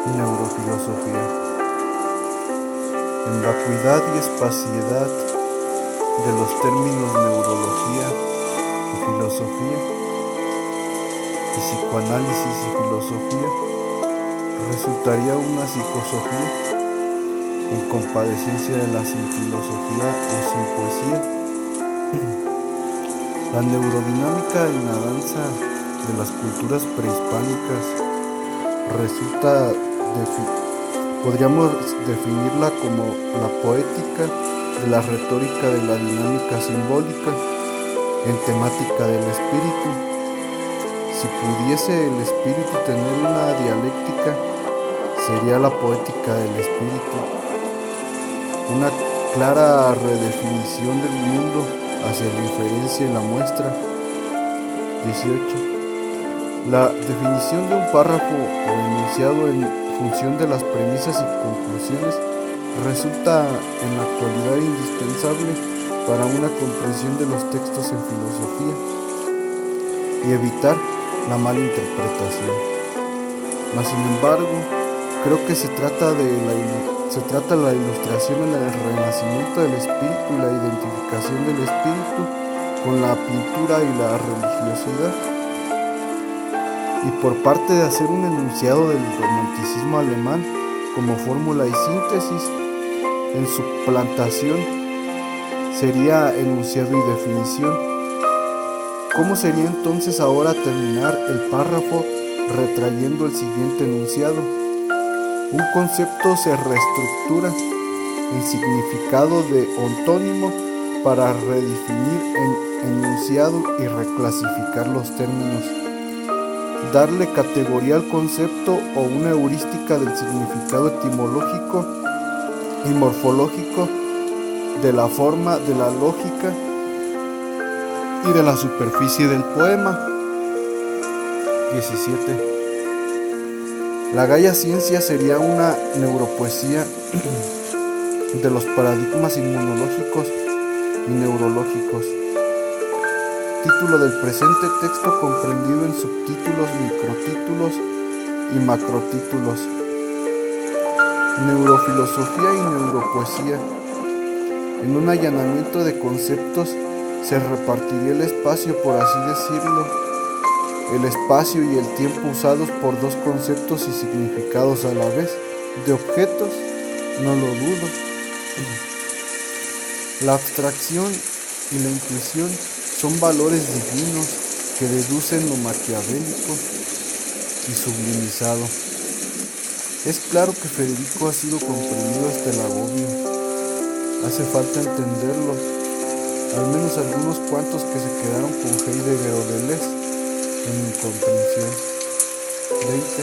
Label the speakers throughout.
Speaker 1: Neurofilosofía. En vacuidad y espaciedad de los términos neurología y filosofía, y psicoanálisis y filosofía, resultaría una psicosofía en compadecencia de la sin filosofía o sin poesía. La neurodinámica en la danza de las culturas prehispánicas podríamos definirla como la poética de la retórica de la dinámica simbólica en temática del espíritu. Si pudiese el espíritu tener una dialéctica, sería la poética del espíritu, una clara redefinición del mundo hacia la inferencia y la muestra. 18. La definición de un párrafo o enunciado en función de las premisas y conclusiones resulta en la actualidad indispensable para una comprensión de los textos en filosofía y evitar la mala interpretación. Mas, sin embargo, creo que se trata la ilustración en el renacimiento del espíritu y la identificación del espíritu con la pintura y la religiosidad, y por parte de hacer un enunciado del romanticismo alemán como fórmula y síntesis, en su plantación sería enunciado y definición. ¿Cómo sería entonces ahora terminar el párrafo retrayendo el siguiente enunciado? Un concepto se reestructura en significado de ontónimo para redefinir en enunciado y reclasificar los términos, darle categoría al concepto o una heurística del significado etimológico y morfológico, de la forma, de la lógica y de la superficie del poema. 17. La Gaia Ciencia sería una neuropoesía de los paradigmas inmunológicos y neurológicos. Título del presente texto comprendido en subtítulos, microtítulos y macrotítulos. Neurofilosofía y neuropoesía. En un allanamiento de conceptos se repartiría el espacio, por así decirlo, el espacio y el tiempo usados por dos conceptos y significados a la vez. De objetos, no lo dudo. La abstracción y la intuición son valores divinos que deducen lo maquiavélico y sublimizado. Es claro que Federico ha sido comprendido hasta el agobio. Hace falta entenderlo, al menos algunos cuantos que se quedaron con Heidegger o Deleuze en incomprensión. 20.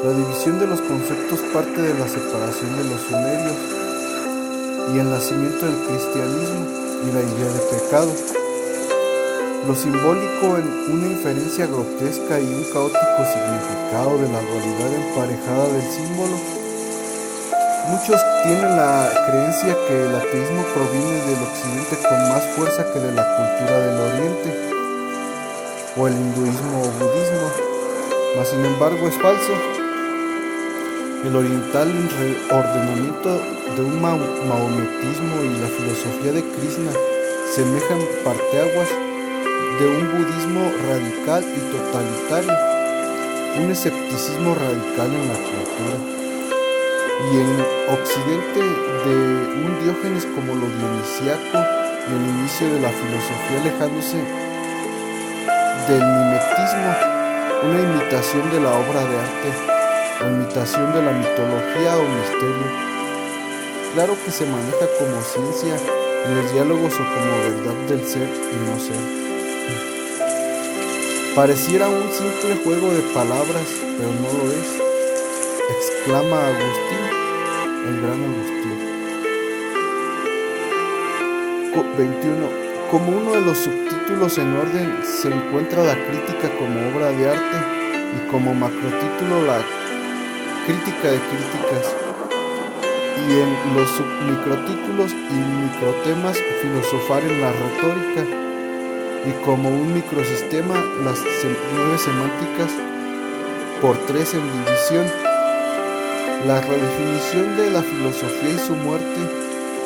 Speaker 1: La división de los conceptos parte de la separación de los sumerios y el nacimiento del cristianismo y la idea de pecado. Lo simbólico en una inferencia grotesca y un caótico significado de la dualidad emparejada del símbolo. Muchos tienen la creencia que el ateísmo proviene del occidente con más fuerza que de la cultura del oriente, o el hinduismo o budismo, mas sin embargo es falso. El oriental reordenamiento de un maometismo y la filosofía de Krishna semejan parteaguas de un budismo radical y totalitario, un escepticismo radical en la cultura, y en occidente de un Diógenes como lo dionisiaco y el inicio de la filosofía alejándose del mimetismo, una imitación de la obra de arte, o imitación de la mitología o misterio. Claro que se maneja como ciencia en los diálogos o como verdad del ser y no ser. Pareciera un simple juego de palabras, pero no lo es, exclama Agustín, el gran Agustín. 21. Como uno de los subtítulos en orden se encuentra la crítica como obra de arte y como macrotítulo la crítica de críticas, y en los submicrotítulos y microtemas filosofar en la retórica, y como un microsistema las 9 semánticas por 3 en división La redefinición de la filosofía y su muerte,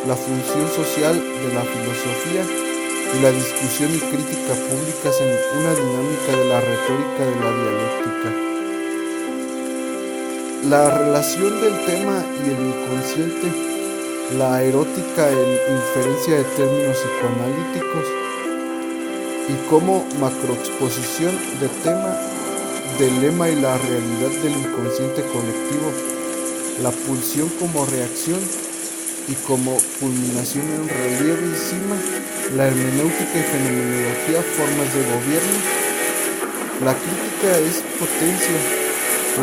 Speaker 1: la función social de la filosofía y la discusión y crítica públicas en una dinámica de la retórica de la dialéctica. La relación del tema y el inconsciente, la erótica en inferencia de términos psicoanalíticos y como macroexposición de tema, del lema y la realidad del inconsciente colectivo, la pulsión como reacción y como culminación en relieve encima, la hermenéutica y fenomenología, formas de gobierno. La crítica es potencia,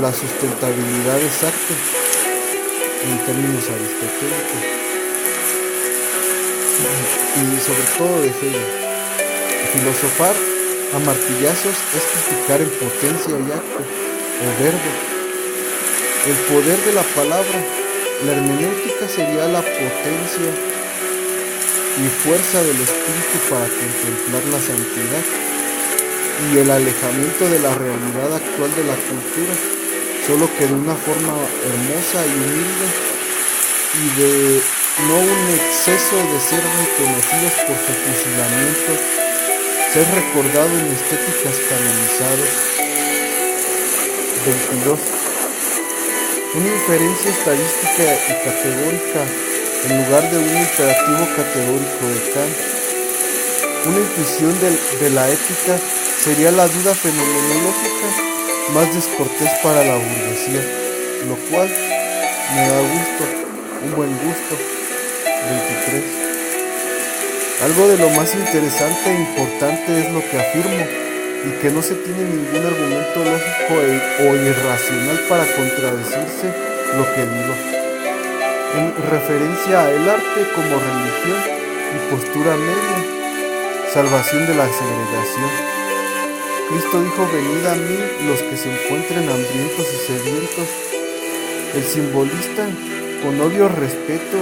Speaker 1: la sustentabilidad exacta en términos aristotélicos y sobre todo de Hegel. Filosofar a martillazos es criticar en potencia y acto o verbo. El poder de la palabra, la hermenéutica sería la potencia y fuerza del espíritu para contemplar la santidad y el alejamiento de la realidad actual de la cultura, solo que de una forma hermosa y humilde y de no un exceso de ser reconocidos por su fusilamiento, ser recordado en estéticas canonizadas. 22. Una inferencia estadística y categórica en lugar de un imperativo categórico de Kant. Una intuición de la ética sería la duda fenomenológica más descortés para la burguesía, lo cual me da gusto, un buen gusto. 23. Algo de lo más interesante e importante es lo que afirmo, y que no se tiene ningún argumento lógico o irracional para contradecirse lo que digo. En referencia a el arte como religión y postura media, salvación de la segregación. Cristo dijo: venid a mí los que se encuentren hambrientos y sedientos. El simbolista, con obvio respeto,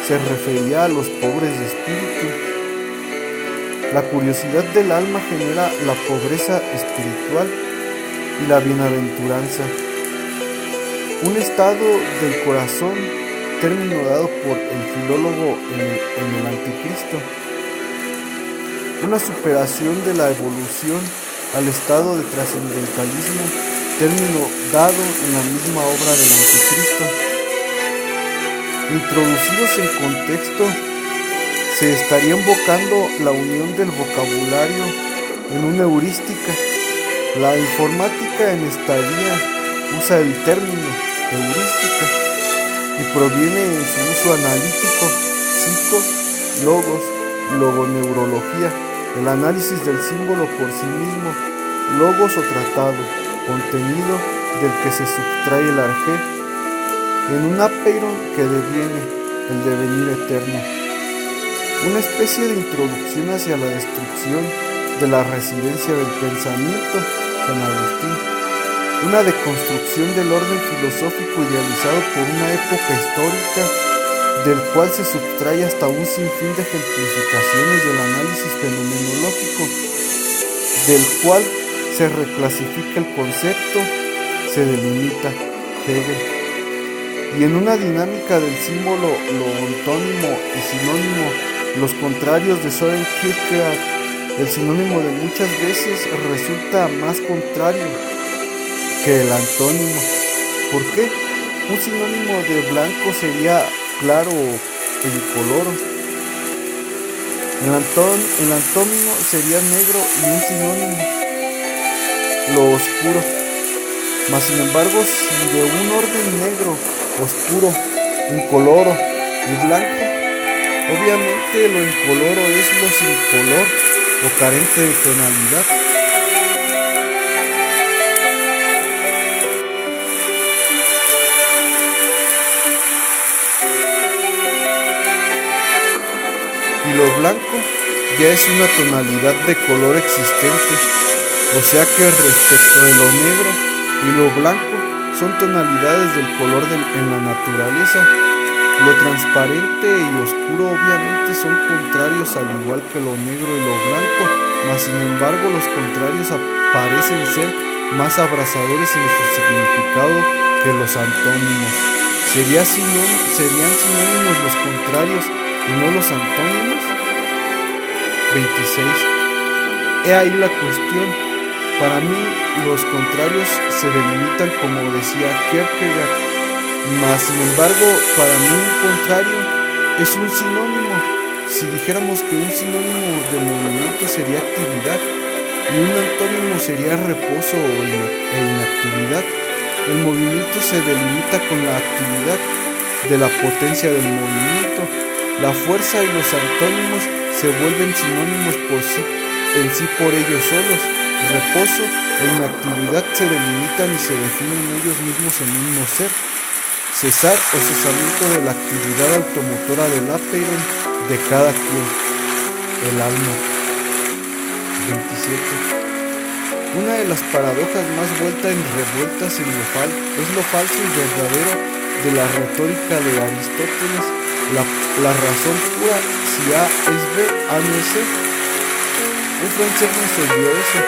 Speaker 1: se refería a los pobres de espíritu. La curiosidad del alma genera la pobreza espiritual y la bienaventuranza. Un estado del corazón, término dado por el filólogo en el Anticristo. Una superación de la evolución al estado de trascendentalismo, término dado en la misma obra del Anticristo. Introducidos en contexto, se estaría invocando la unión del vocabulario en una heurística. La informática en estadía usa el término heurística y proviene en su uso analítico, psico, logos, logoneurología, el análisis del símbolo por sí mismo, logos o tratado, contenido del que se subtrae el arjé, en un apeiron que deviene, el devenir eterno. Una especie de introducción hacia la destrucción de la residencia del pensamiento, San Agustín. Una deconstrucción del orden filosófico idealizado por una época histórica, del cual se subtrae hasta un sinfín de ejemplificaciones del análisis fenomenológico, del cual se reclasifica el concepto, se delimita Hegel. Y en una dinámica del símbolo, lo antónimo y sinónimo, los contrarios de Søren Kierkegaard, el sinónimo de muchas veces resulta más contrario que el antónimo. ¿Por qué? Un sinónimo de blanco sería claro o incoloro. El antónimo sería negro y un sinónimo, lo oscuro. Mas sin embargo, si de un orden negro, oscuro, incoloro y blanco, obviamente lo incoloro es lo sin color o carente de tonalidad. Y lo blanco ya es una tonalidad de color existente, o sea que respecto de lo negro y lo blanco son tonalidades del color en la naturaleza. Lo transparente y oscuro obviamente son contrarios, al igual que lo negro y lo blanco, mas sin embargo los contrarios parecen ser más abrasadores en su significado que los antónimos. ¿Serían sinónimos los contrarios y no los antónimos? 26. He ahí la cuestión. Para mí, los contrarios se delimitan como decía Kierkegaard, mas sin embargo, para mí un contrario es un sinónimo. Si dijéramos que un sinónimo de movimiento sería actividad y un antónimo sería reposo e inactividad, el movimiento se delimita con la actividad de la potencia del movimiento. La fuerza y los antónimos se vuelven sinónimos en sí por ellos solos. Reposo e inactividad se delimitan y se definen ellos mismos en un no ser. Cesar o cesamiento de la actividad automotora del apeiron de cada quien. El alma. 27. Una de las paradojas más vueltas es lo falso y verdadero de la retórica de Aristóteles, la razón pura, si A es B, A no es C. Un francés nos oyó eso,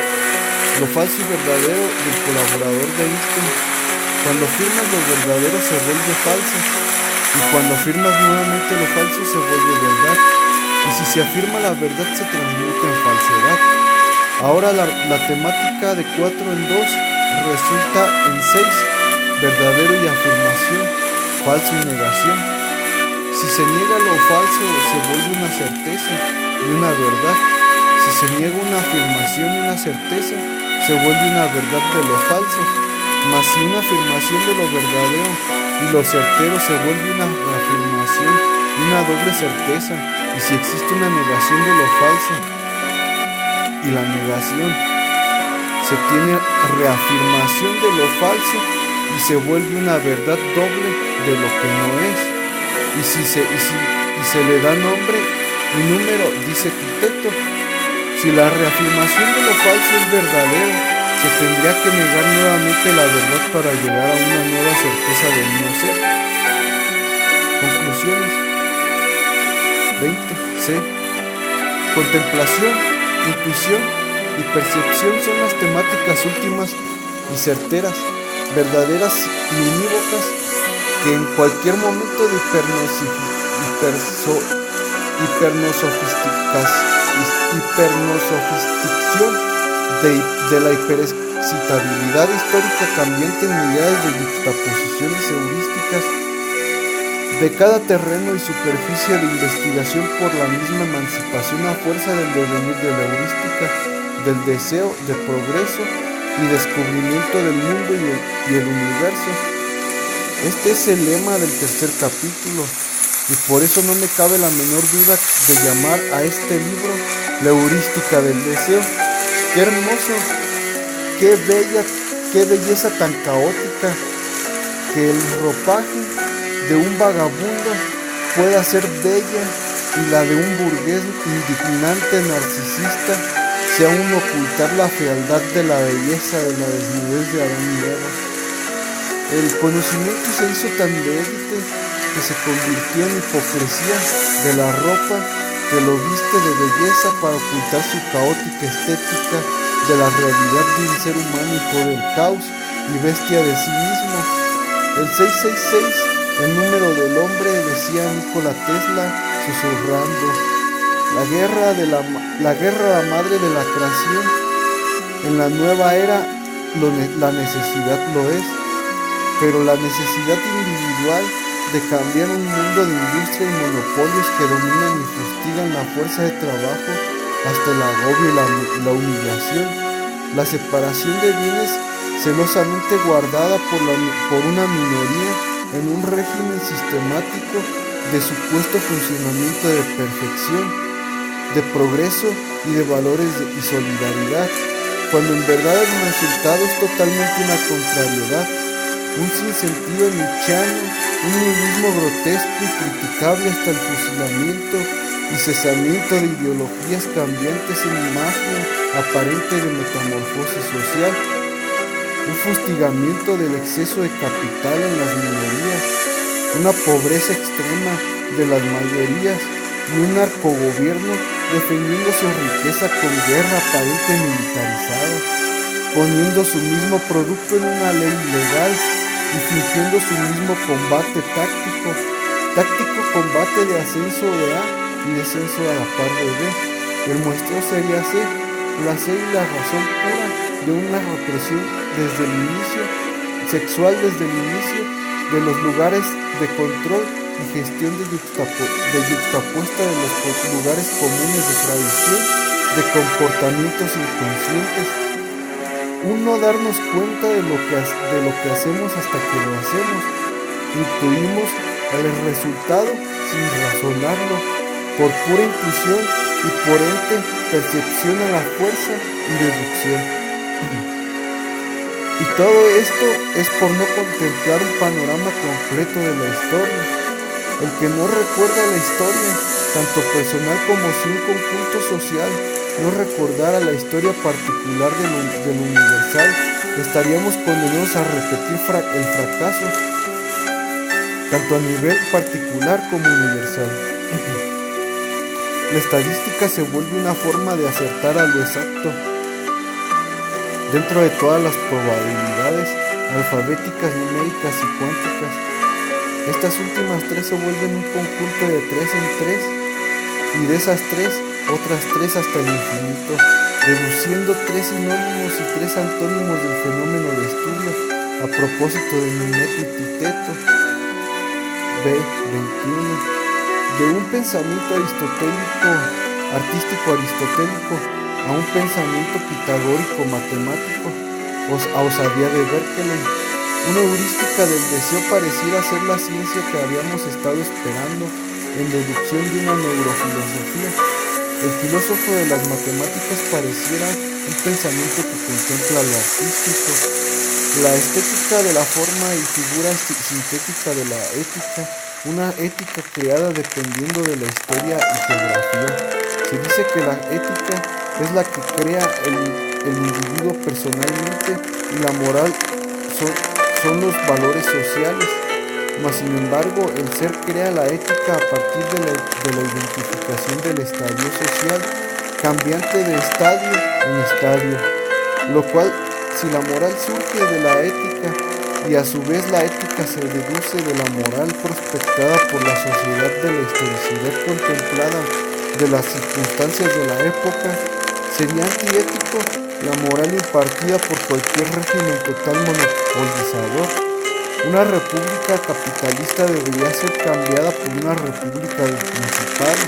Speaker 1: lo falso y verdadero del colaborador de Einstein. Cuando afirmas lo verdadero se vuelve falso, y cuando afirmas nuevamente lo falso se vuelve verdad, y si se afirma la verdad se transmute en falsedad. Ahora la temática de 4 en 2 resulta en 6, verdadero y afirmación, falso y negación. Si se niega lo falso se vuelve una certeza y una verdad. Si se niega una afirmación y una certeza, se vuelve una verdad de lo falso. Mas si una afirmación de lo verdadero y lo certero se vuelve una afirmación y una doble certeza, y si existe una negación de lo falso y la negación, se tiene reafirmación de lo falso y se vuelve una verdad doble de lo que no es. Y se le da nombre y número, dice Epicteto. Si la reafirmación de lo falso es verdadero, se tendría que negar nuevamente la verdad para llegar a una nueva certeza del no ser. Conclusiones. 20. C. Contemplación, intuición y percepción son las temáticas últimas y certeras, verdaderas y unívocas, que en cualquier momento de hipernosofisticación de la hiperexcitabilidad histórica cambiante en millares de juxtaposiciones heurísticas de cada terreno y superficie de investigación por la misma emancipación a fuerza del devenir de la heurística, del deseo de progreso y descubrimiento del mundo y el universo. Este es el lema del tercer capítulo, y por eso no me cabe la menor duda de llamar a este libro La heurística del deseo. ¡Qué hermoso! ¡Qué belleza tan caótica! Que el ropaje de un vagabundo pueda ser bella y la de un burgués indignante narcisista sea un ocultar la fealdad de la belleza de la desnudez de Adán y Eva. El conocimiento se hizo tan débil que se convirtió en hipocresía de la ropa que lo viste de belleza para ocultar su caótica estética de la realidad de un ser humano hijo del caos y bestia de sí mismo. El 666, el número del hombre, decía Nikola Tesla susurrando. La guerra la madre de la creación. En la nueva era la necesidad lo es, pero la necesidad individual de cambiar un mundo de industria y monopolios que dominan y fustigan la fuerza de trabajo hasta el agobio y la humillación, la separación de bienes celosamente guardada por una minoría en un régimen sistemático de supuesto funcionamiento de perfección, de progreso y de valores y solidaridad, cuando en verdad el resultado es totalmente una contrariedad, un sinsentido nietzscheano, un nihilismo grotesco y criticable hasta el fusilamiento y cesamiento de ideologías cambiantes en imagen aparente de metamorfosis social, un fustigamiento del exceso de capital en las minorías, una pobreza extrema de las mayorías y un narcogobierno defendiendo su riqueza con guerra aparente militarizada, poniendo su mismo producto en una ley legal y fingiendo su mismo combate táctico combate de ascenso de A y descenso a la par de B. El muestreo sería C, la C y la razón pura de una represión desde el inicio, sexual desde el inicio, de los lugares de control y gestión de yuxtapuesta de los lugares comunes de tradición, de comportamientos inconscientes. Un no darnos cuenta de lo que hacemos hasta que lo hacemos. Intuimos el resultado sin razonarlo, por pura intuición y por ente percepción a la fuerza y deducción. Y todo esto es por no contemplar un panorama completo de la historia. El que no recuerda la historia, tanto personal como si un conjunto social no recordara la historia particular de lo universal, estaríamos condenados a repetir el fracaso, tanto a nivel particular como universal. La estadística se vuelve una forma de acertar a lo exacto. Dentro de todas las probabilidades alfabéticas, numéricas y cuánticas, estas últimas tres se vuelven un conjunto de 3 en 3, y de esas 3, otras 3 hasta el infinito, deduciendo 3 sinónimos y 3 antónimos del fenómeno de estudio a propósito de Mimet y Titeto. B21. De un pensamiento artístico aristotélico, a un pensamiento pitagórico matemático, a osadía de Berkeley. Una heurística del deseo pareciera ser la ciencia que habíamos estado esperando, en deducción de una neurofilosofía. El filósofo de las matemáticas pareciera un pensamiento que contempla lo artístico, la estética de la forma y figura sintética de la ética, una ética creada dependiendo de la historia y geografía. Se dice que la ética es la que crea el individuo personalmente y la moral son los valores sociales, mas sin embargo el ser crea la ética a partir de la identificación del estadio social, cambiante de estadio en estadio, lo cual, si la moral surge de la ética y a su vez la ética se deduce de la moral prospectada por la sociedad de la historicidad contemplada de las circunstancias de la época, sería antiético la moral impartida por cualquier régimen total monopolizador. Una república capitalista debería ser cambiada por una república del principado.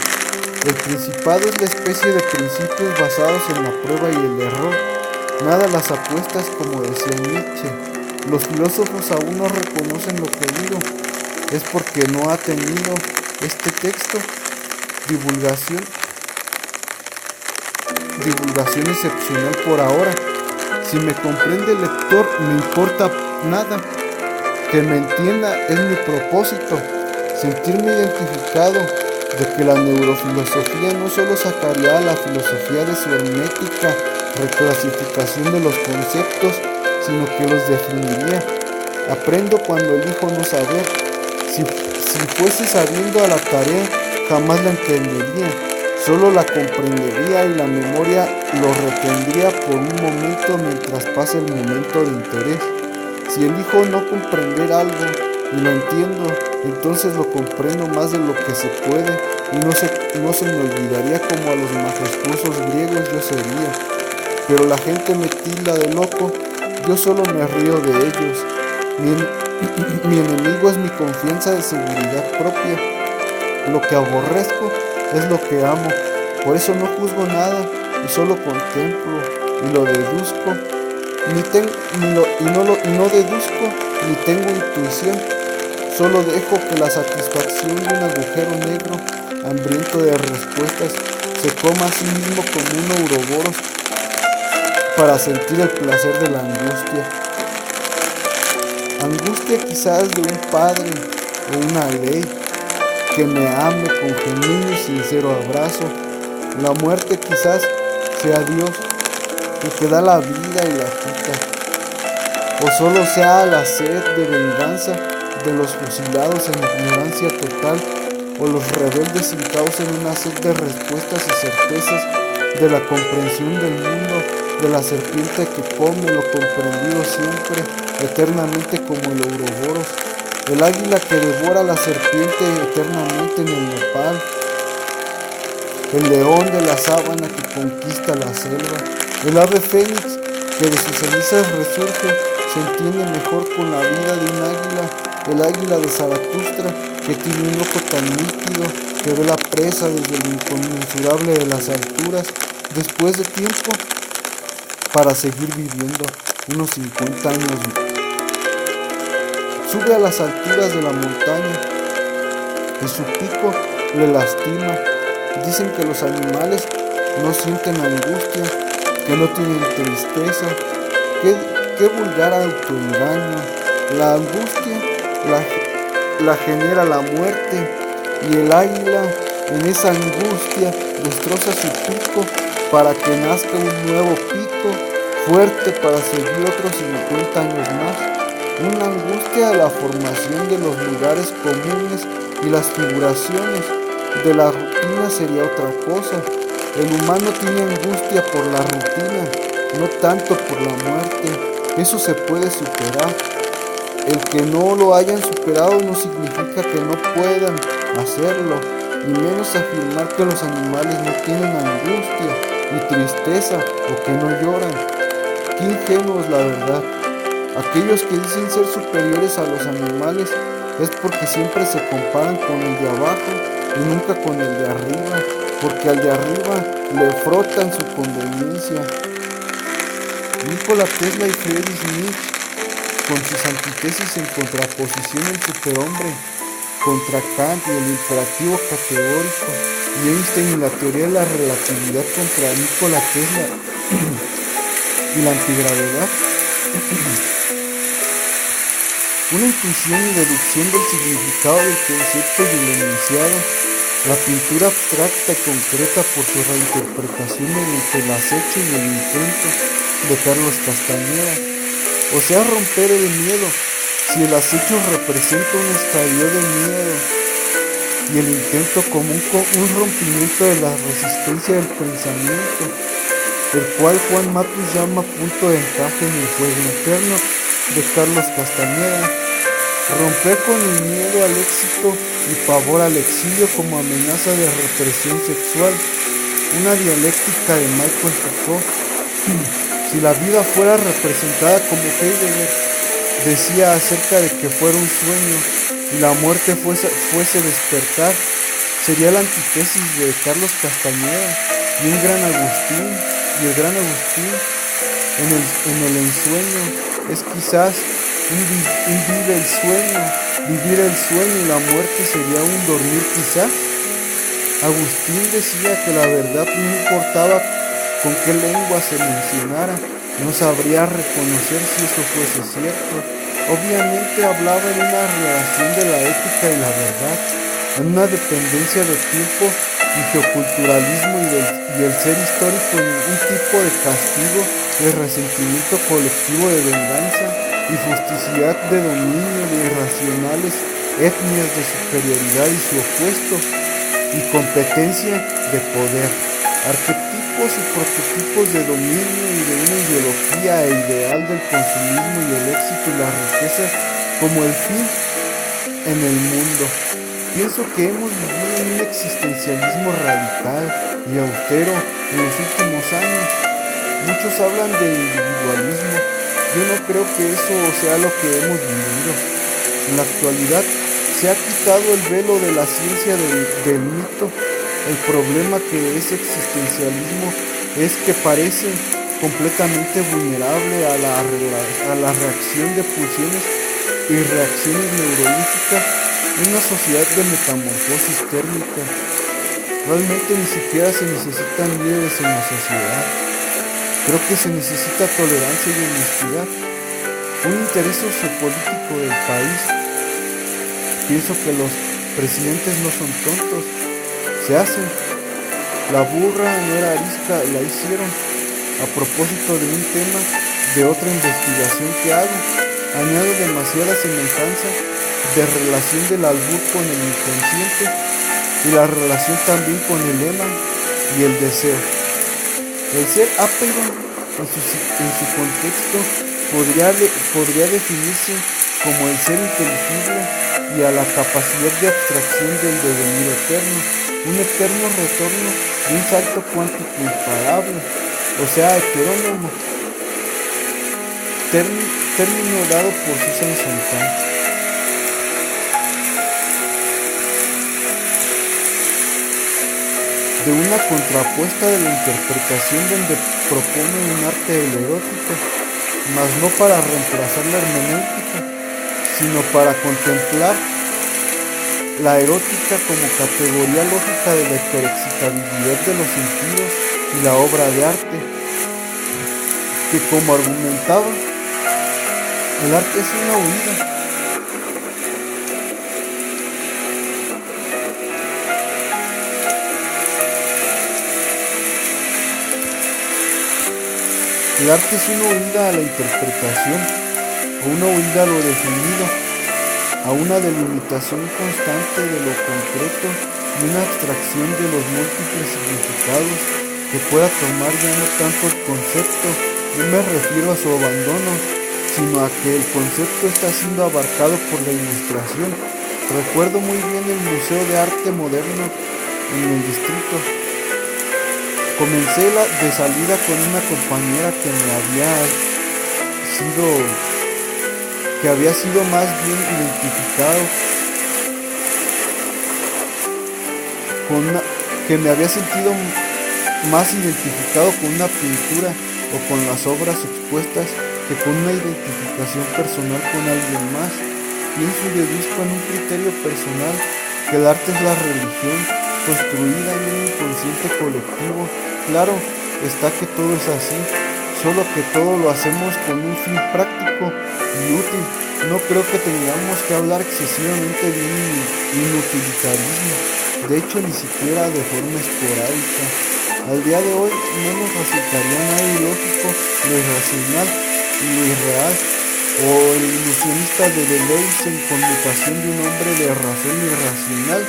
Speaker 1: El principado es la especie de principios basados en la prueba y el error, nada las apuestas, como decía Nietzsche. Los filósofos aún no reconocen lo que digo, es porque no ha tenido este texto divulgación excepcional por ahora. Si me comprende el lector, me importa nada. Que me entienda es mi propósito. Sentirme identificado de que la neurofilosofía no solo sacaría a la filosofía de su hermética reclasificación de los conceptos, sino que los definiría. Aprendo cuando elijo no saber. Si fuese sabiendo a la tarea, jamás la entendería. Solo la comprendería y la memoria lo retendría por un momento mientras pasa el momento de interés. Si elijo no comprender algo y lo entiendo, entonces lo comprendo más de lo que se puede y no se me olvidaría como a los majestuosos griegos yo sería. Pero la gente me tilda de loco, yo solo me río de ellos. Mi enemigo es mi confianza de seguridad propia. Lo que aborrezco es lo que amo, por eso no juzgo nada y solo contemplo y lo deduzco, no deduzco ni tengo intuición, solo dejo que la satisfacción de un agujero negro hambriento de respuestas se coma a sí mismo como un ouroboros para sentir el placer de la angustia. Angustia quizás de un padre o una ley que me ame con genuino y sincero abrazo. La muerte quizás sea Dios, el que da la vida y la quita. O solo sea la sed de venganza de los fusilados en ignorancia total, o los rebeldes sin causa en una sed de respuestas y certezas de la comprensión del mundo de la serpiente que come lo comprendido siempre, eternamente como el Ouroboros, el águila que devora a la serpiente eternamente en el nopal, el león de la sabana que conquista la selva, el ave fénix que de sus cenizas resurge, se entiende mejor con la vida de un águila, el águila de Zaratustra que tiene un ojo tan nítido que ve la presa desde lo inconmensurable de las alturas, después de tiempo, para seguir viviendo unos 50 años. Sube a las alturas de la montaña y su pico le lastima. Dicen que los animales no sienten angustia, que no tienen tristeza. Qué vulgar autoengaño. La angustia la genera la muerte, y el águila en esa angustia destroza su pico para que nazca un nuevo pico fuerte para seguir otros 50 años más. Una angustia a la formación de los lugares comunes y las figuraciones de la rutina sería otra cosa. El humano tiene angustia por la rutina, no tanto por la muerte. Eso se puede superar. El que no lo hayan superado no significa que no puedan hacerlo, y menos afirmar que los animales no tienen angustia ni tristeza o que no lloran. Qué ingenuos, la verdad. Aquellos que dicen ser superiores a los animales es porque siempre se comparan con el de abajo y nunca con el de arriba, porque al de arriba le frotan su conveniencia. Nikola Tesla y Friedrich Nietzsche, con sus antítesis en contraposición el superhombre contra Kant y el imperativo categórico, y Einstein y la teoría de la relatividad contra Nikola Tesla y la antigravedad. Una intuición y deducción del significado del concepto y del enunciado, la pintura abstracta y concreta por su reinterpretación mediante el acecho y el intento de Carlos Castañeda. O sea, romper el miedo, si el acecho representa un estadio de miedo y el intento como un rompimiento de la resistencia del pensamiento, el cual Juan Matus llama punto de encaje en el juego interno de Carlos Castañeda. Romper con el miedo al éxito y pavor al exilio como amenaza de represión sexual. Una dialéctica de Michael Foucault. Si la vida fuera representada como Heidegger decía acerca de que fuera un sueño y la muerte fuese despertar, sería la antítesis de Carlos Castañeda y un gran Agustín. Y el gran Agustín en el ensueño es quizás un vivir el sueño, y la muerte sería un dormir quizás. Agustín decía que la verdad no importaba con qué lengua se mencionara, no sabría reconocer si eso fuese cierto. Obviamente hablaba en una relación de la ética y la verdad, en una dependencia de tiempo y geoculturalismo y el ser histórico en un tipo de castigo, de resentimiento colectivo, de venganza y justicidad, de dominio, de irracionales etnias, de superioridad y su opuesto, y competencia de poder, arquetipos y prototipos de dominio y de una ideología e ideal del consumismo y el éxito y la riqueza como el fin en el mundo. Pienso que hemos vivido en un existencialismo radical y austero en los últimos años. Muchos hablan de individualismo. Yo no creo que eso sea lo que hemos vivido. En la actualidad se ha quitado el velo de la ciencia del mito. El problema que es existencialismo es que parece completamente vulnerable a la reacción de pulsiones y reacciones neurológicas en una sociedad de metamorfosis térmica. Realmente ni siquiera se necesitan líderes en la sociedad. Creo que se necesita tolerancia y honestidad, un interés sociopolítico del país. Pienso que los presidentes no son tontos, se hacen. La burra no era arisca, la hicieron. A propósito de un tema de otra investigación que hago, añado demasiada semejanza de relación del albur con el inconsciente y la relación también con el lema y el deseo. El ser ápero En su contexto podría definirse como el ser inteligible y a la capacidad de abstracción del devenir eterno, un eterno retorno de un salto cuántico imparable, o sea, heterónomo, término dado por Susan Sontag. De una contrapuesta de la interpretación donde propone un arte de la erótica, mas no para reemplazar la hermenéutica, sino para contemplar la erótica como categoría lógica de la heteroexcitabilidad de los sentidos y la obra de arte, que como argumentaba, el arte es una huida. El arte es una huida a la interpretación, o una huida a lo definido, a una delimitación constante de lo concreto y una abstracción de los múltiples significados que pueda tomar ya no tanto el concepto, no me refiero a su abandono, sino a que el concepto está siendo abarcado por la ilustración. Recuerdo muy bien el Museo de Arte Moderno en el distrito. Comencé de salida con una compañera que había sido más bien identificado, que me había sentido más identificado con una pintura o con las obras expuestas que con una identificación personal con alguien más. Pienso y deduzco en un criterio personal que el arte es la religión construida en un inconsciente colectivo. Claro está que todo es así, solo que todo lo hacemos con un fin práctico y útil. No creo que tengamos que hablar excesivamente de un inutilitarismo, de hecho ni siquiera de forma esporádica. Al día de hoy no nos resultaría nada ilógico lo irracional y lo irreal, o el ilusionista de Deleuze en conmutación de un hombre de razón irracional,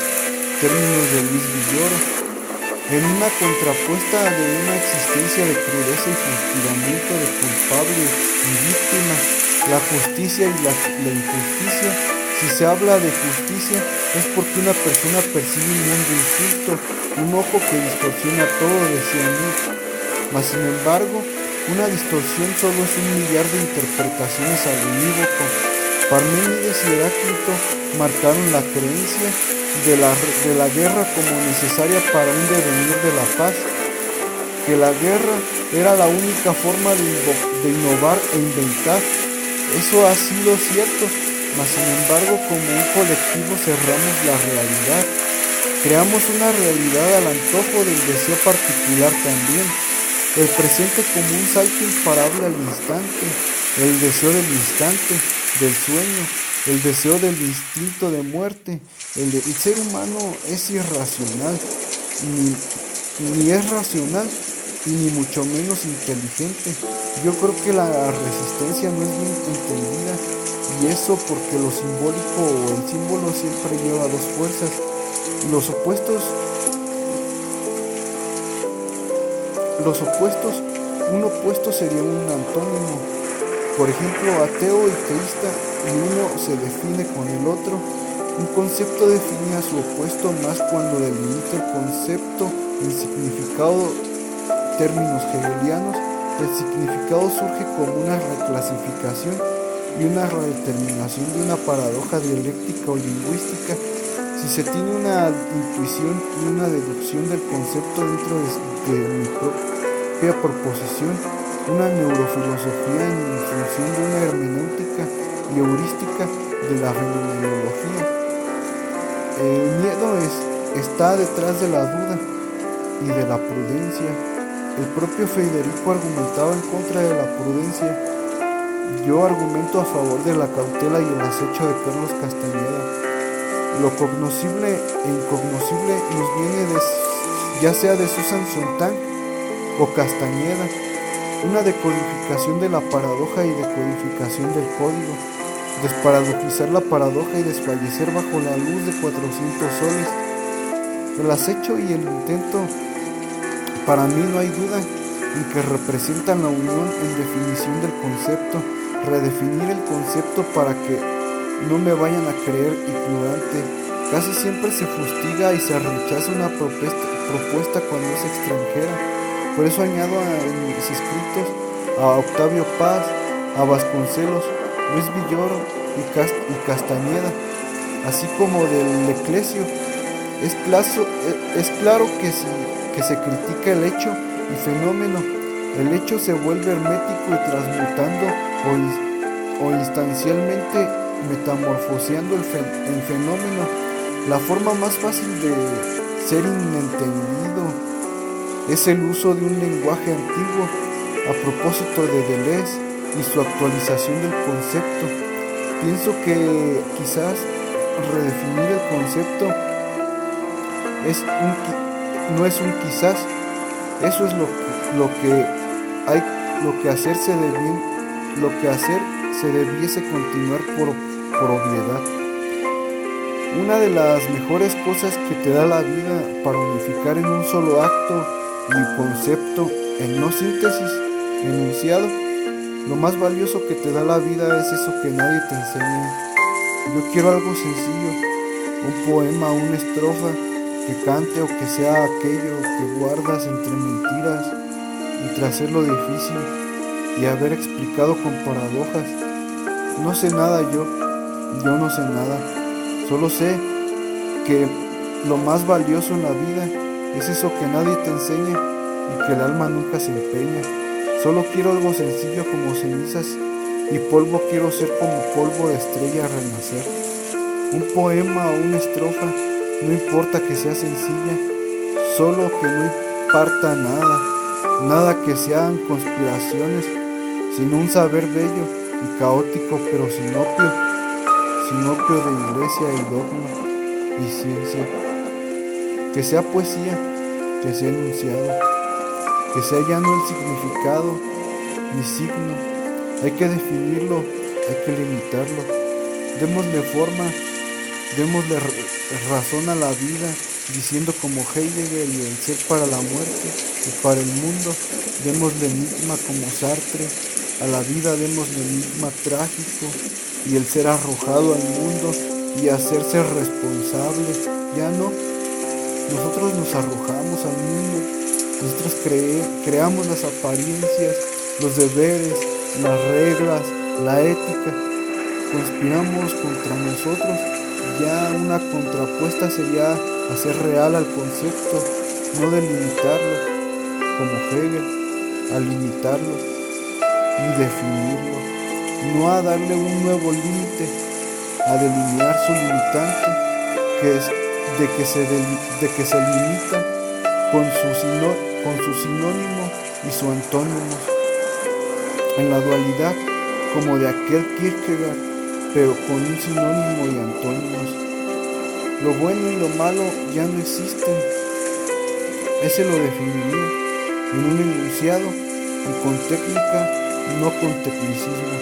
Speaker 1: términos de Luis Villoro. En una contrapuesta de una existencia de crudeza y fustigamiento de culpable y víctima, la justicia y la injusticia. Si se habla de justicia es porque una persona percibe un mundo injusto, un ojo que distorsiona todo, decía Nietzsche. Mas sin embargo, una distorsión solo es un millar de interpretaciones al unívoco. Parménides y Heráclito marcaron la creencia de la guerra como necesaria para un devenir de la paz, que la guerra era la única forma de innovar e inventar. Eso ha sido cierto, mas sin embargo como un colectivo cerramos la realidad, creamos una realidad al antojo del deseo particular también, el presente como un salto imparable al instante, el deseo del instante, del sueño, el deseo del instinto de muerte. El ser humano es irracional, ni es racional y ni mucho menos inteligente. Yo creo que la resistencia no es bien entendida, y eso porque lo simbólico o el símbolo siempre lleva dos fuerzas. Los opuestos, un opuesto sería un antónimo. Por ejemplo, ateo y teísta, y uno se define con el otro. Un concepto define a su opuesto más cuando delimita el concepto en significado, términos hegelianos. El significado surge como una reclasificación y una redeterminación de una paradoja dialéctica o lingüística. Si se tiene una intuición y una deducción del concepto dentro de mi propia proposición, una neurofilosofía en función de una hermenéutica y heurística de la fenomenología. El miedo está detrás de la duda y de la prudencia. El propio Federico argumentaba en contra de la prudencia. Yo argumento a favor de la cautela y el acecho de Carlos Castañeda. Lo cognoscible e incognoscible nos viene ya sea de Susan Sontag o Castañeda. Una decodificación de la paradoja y decodificación del código. Desparadojizar la paradoja y desfallecer bajo la luz de 400 soles. El acecho y el intento, para mí no hay duda, en que representan la unión en definición del concepto, redefinir el concepto para que no me vayan a creer ignorante. Casi siempre se fustiga y se rechaza una propuesta cuando es extranjera. Por eso añado en mis escritos a Octavio Paz, a Vasconcelos, Luis Villoro y Castañeda, así como del Eclesio. Es claro que se critica el hecho y fenómeno. El hecho se vuelve hermético y transmutando o instancialmente metamorfoseando el fenómeno. La forma más fácil de ser inentendido es el uso de un lenguaje antiguo a propósito de Deleuze y su actualización del concepto. Pienso que quizás redefinir el concepto no es un quizás, eso es lo que hacer se debiese continuar por obviedad. Una de las mejores cosas que te da la vida para unificar en un solo acto y concepto, en no síntesis, enunciado, lo más valioso que te da la vida es eso que nadie te enseña. Yo quiero algo sencillo, un poema, una estrofa que cante o que sea aquello que guardas entre mentiras y tras hacerlo difícil y haber explicado con paradojas. No sé nada yo no sé nada, solo sé que lo más valioso en la vida es eso que nadie te enseña y que el alma nunca se empeña. Solo quiero algo sencillo como cenizas y polvo, quiero ser como polvo de estrella a renacer. Un poema o una estrofa, no importa que sea sencilla, solo que no imparta nada que sean conspiraciones, sino un saber bello y caótico, pero sin opio de iglesia y dogma y ciencia. Que sea poesía, que sea enunciado, que sea ya no el significado ni signo. Hay que definirlo, hay que limitarlo. Démosle forma, démosle razón a la vida, diciendo como Heidegger y el ser para la muerte y para el mundo. Démosle enigma como Sartre, a la vida démosle enigma trágico y el ser arrojado al mundo y hacerse responsable. Ya no, nosotros nos arrojamos al mundo, nosotros creamos las apariencias, los deberes, las reglas, la ética, conspiramos contra nosotros. Ya una contrapuesta sería hacer real al concepto, no delimitarlo como Hegel, a limitarlo y definirlo, no a darle un nuevo límite, a delinear su limitante, que es de que se limita con su sinónimo y su antónimo, en la dualidad como de aquel Kierkegaard, pero con un sinónimo y antónimos. Lo bueno y lo malo ya no existen. Ese lo definiría en un enunciado y con técnica, no con tecnicismo.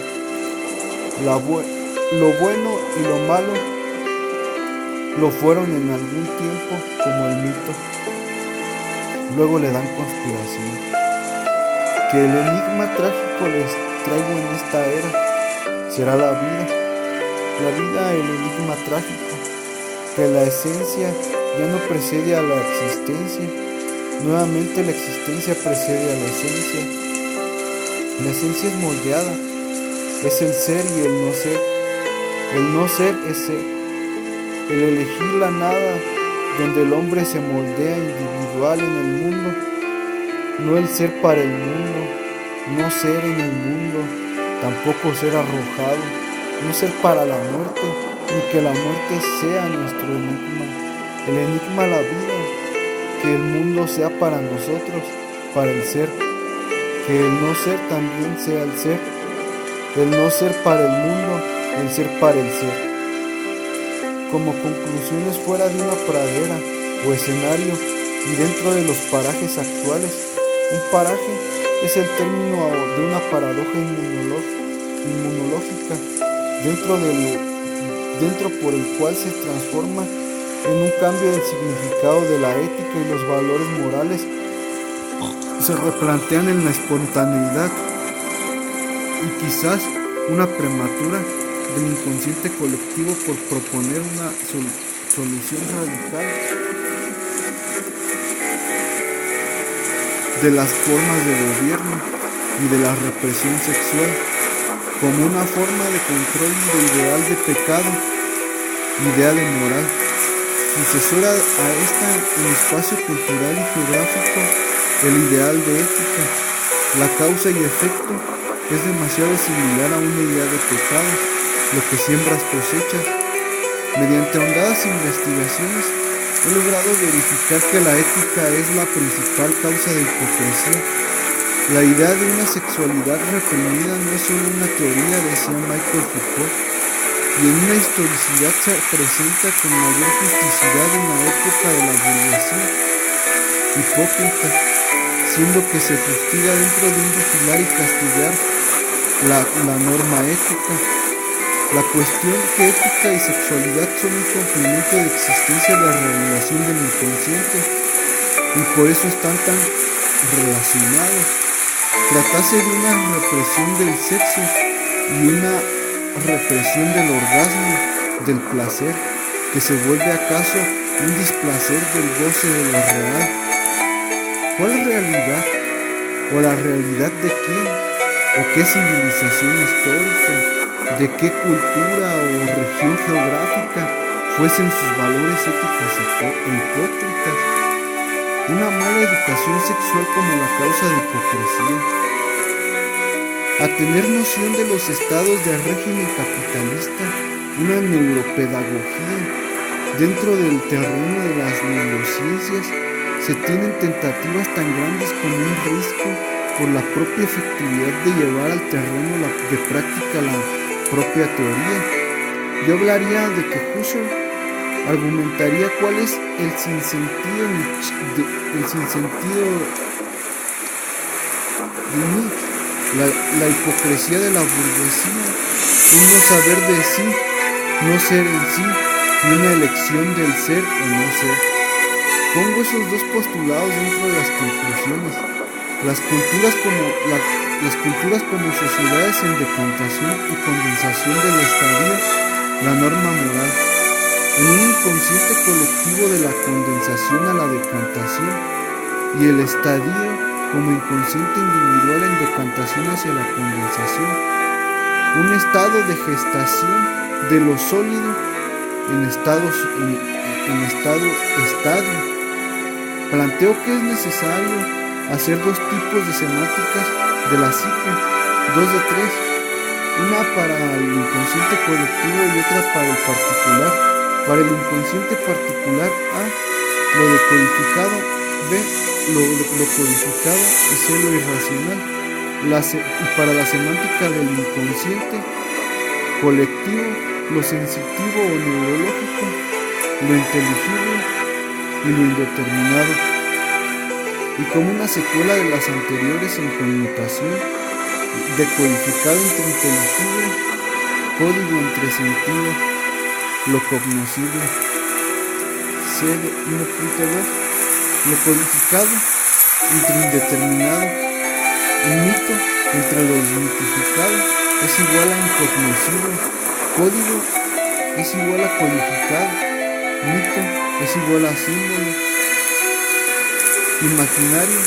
Speaker 1: Lo bueno y lo malo lo fueron en algún tiempo como el mito. Luego le dan conspiración. Que el enigma trágico les traigo en esta era será la vida. La vida, el enigma trágico, que la esencia ya no precede a la existencia, nuevamente la existencia precede a la esencia. La esencia es moldeada, es el ser y el no ser es ser, el elegir la nada donde el hombre se moldea individual en el mundo, no el ser para el mundo, no ser en el mundo, tampoco ser arrojado, no ser para la muerte, ni que la muerte sea nuestro enigma. El enigma la vida, que el mundo sea para nosotros, para el ser, que el no ser también sea el ser, el no ser para el mundo, el ser para el ser. Como conclusiones fuera de una pradera o escenario y dentro de los parajes actuales, un paraje es el término de una paradoja inmunológica dentro por el cual se transforma en un cambio del significado de la ética y los valores morales se replantean en la espontaneidad y quizás una prematura del inconsciente colectivo por proponer una solución radical de las formas de gobierno y de la represión sexual como una forma de control del ideal de pecado, idea de moral, sucesora a esta en espacio cultural y geográfico, el ideal de ética. La causa y efecto es demasiado similar a una idea de pecado, lo que siembras cosechas. Mediante hondadas investigaciones he logrado verificar que la ética es la principal causa de hipocresía. La idea de una sexualidad reprimida no es solo una teoría, decía Michael Foucault, y en una historicidad se presenta con mayor justicidad en la época de la burguesía hipócrita, siendo que se fustiga dentro de un vigilar y castigar la norma ética. La cuestión que ética y sexualidad son un complemento de existencia de la regulación del inconsciente, y por eso están tan relacionados. Tratase de una represión del sexo y una represión del orgasmo, del placer, que se vuelve acaso un displacer del goce de lo real. ¿Cuál realidad? ¿O la realidad de quién? ¿O qué civilización histórica? ¿De qué cultura o región geográfica fuesen sus valores éticos hipócritas? Una mala educación sexual como la causa de hipocresía. A tener noción de los estados del régimen capitalista, una neuropedagogía. Dentro del terreno de las neurociencias se tienen tentativas tan grandes como un riesgo por la propia efectividad de llevar al terreno de práctica la propia teoría. Yo hablaría de que Husserl argumentaría cuál es el sinsentido de Nietzsche, la hipocresía de la burguesía, un no saber de sí, no ser en sí, y una elección del ser o no ser. Pongo esos dos postulados dentro de las conclusiones. Las culturas como sociedades en decantación y condensación del estadio, la norma moral, en un inconsciente colectivo de la condensación a la decantación, y el estadio como inconsciente individual en decantación hacia la condensación, un estado de gestación de lo sólido en estadio. Planteo que es necesario hacer dos tipos de semánticas de la psique, 2 de 3, una para el inconsciente colectivo y otra para el particular. Para el inconsciente particular, A, lo decodificado, B, lo codificado y C, lo irracional. Y para la semántica del inconsciente colectivo, lo sensitivo o neurológico, lo inteligible y lo indeterminado. Y como una secuela de las anteriores en conmutación, decodificado entre inteligible, código entre sentido, lo cognoscible. C 1.2, lo codificado entre indeterminado, un mito entre lo mitificado es igual a incognoscible, código es igual a codificado, mito es igual a símbolo, imaginario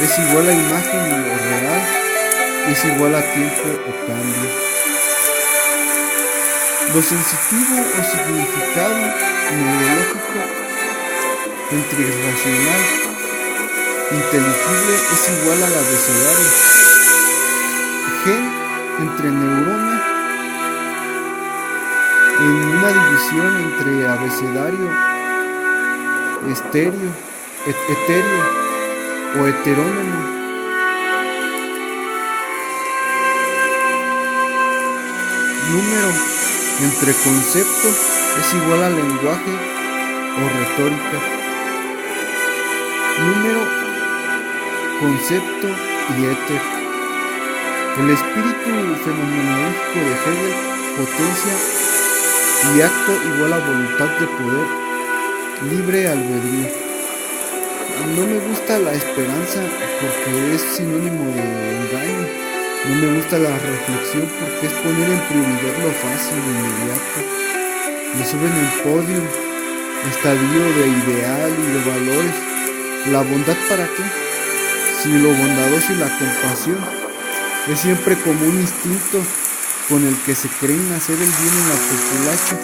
Speaker 1: es igual a imagen y lo real es igual a tiempo o cambio. Lo sensitivo o significado neurológico entre irracional inteligible es igual al abecedario. Gen entre neurona en una división entre abecedario etéreo o heterónomo. Número entre concepto es igual a lenguaje o retórica. Número, concepto y éter. El espíritu fenomenológico de Hegel, potencia y acto igual a voluntad de poder, libre albedrío. no me gusta la esperanza porque es sinónimo de engaño. No me gusta la reflexión porque es poner en prioridad lo fácil e inmediato. Me suben el podio, estadio de ideal y de valores. ¿La bondad para qué? Si lo bondadoso y la compasión es siempre como un instinto con el que se creen hacer el bien en la populacha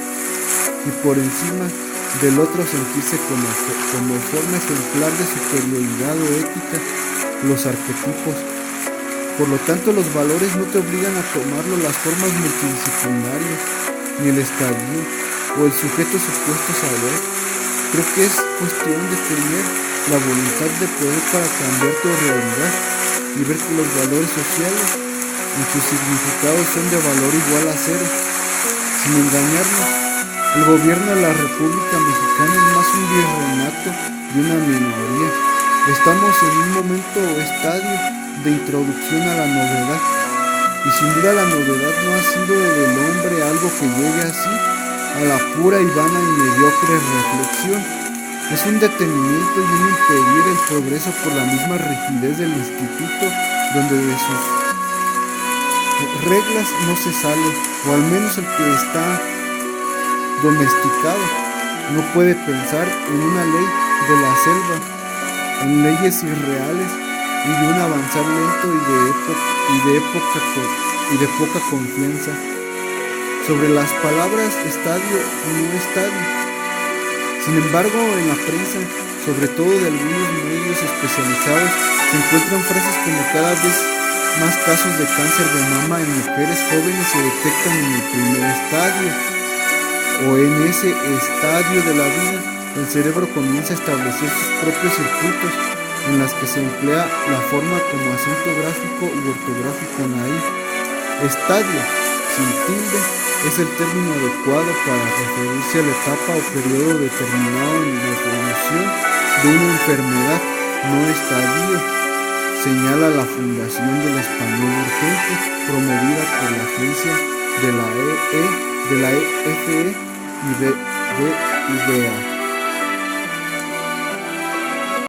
Speaker 1: y por encima del otro sentirse como forma ejemplar de superioridad o ética, los arquetipos. Por lo tanto, los valores no te obligan a tomarlo las formas multidisciplinarias, ni el estadio o el sujeto supuesto saber. Creo que es cuestión de tener la voluntad de poder para cambiar tu realidad y ver que los valores sociales en sus significados son de valor igual a cero. Sin engañarnos, el gobierno de la República Mexicana es más un virreinato de una minoría. Estamos en un momento o estadio de introducción a la novedad, y sin duda la novedad no ha sido del hombre algo que llegue así a la pura y vana y mediocre reflexión. Es un detenimiento y un impedir el progreso por la misma rigidez del instituto, donde de sus reglas no se sale, o al menos el que está domesticado no puede pensar en una ley de la selva, en leyes irreales y de un avanzar lento y de poca confianza. Sobre las palabras estadio y no estadio. Sin embargo, en la prensa, sobre todo de algunos medios especializados, se encuentran frases como cada vez más casos de cáncer de mama en mujeres jóvenes se detectan en el primer estadio, o en ese estadio de la vida, el cerebro comienza a establecer sus propios circuitos en las que se emplea la forma como acento gráfico u ortográfico naif. Estadio, sin tilde, es el término adecuado para referirse a la etapa o periodo determinado en la evolución de una enfermedad, no estadio, señala la Fundación del Español Urgente, promovida por la agencia de la FE y de IDEA.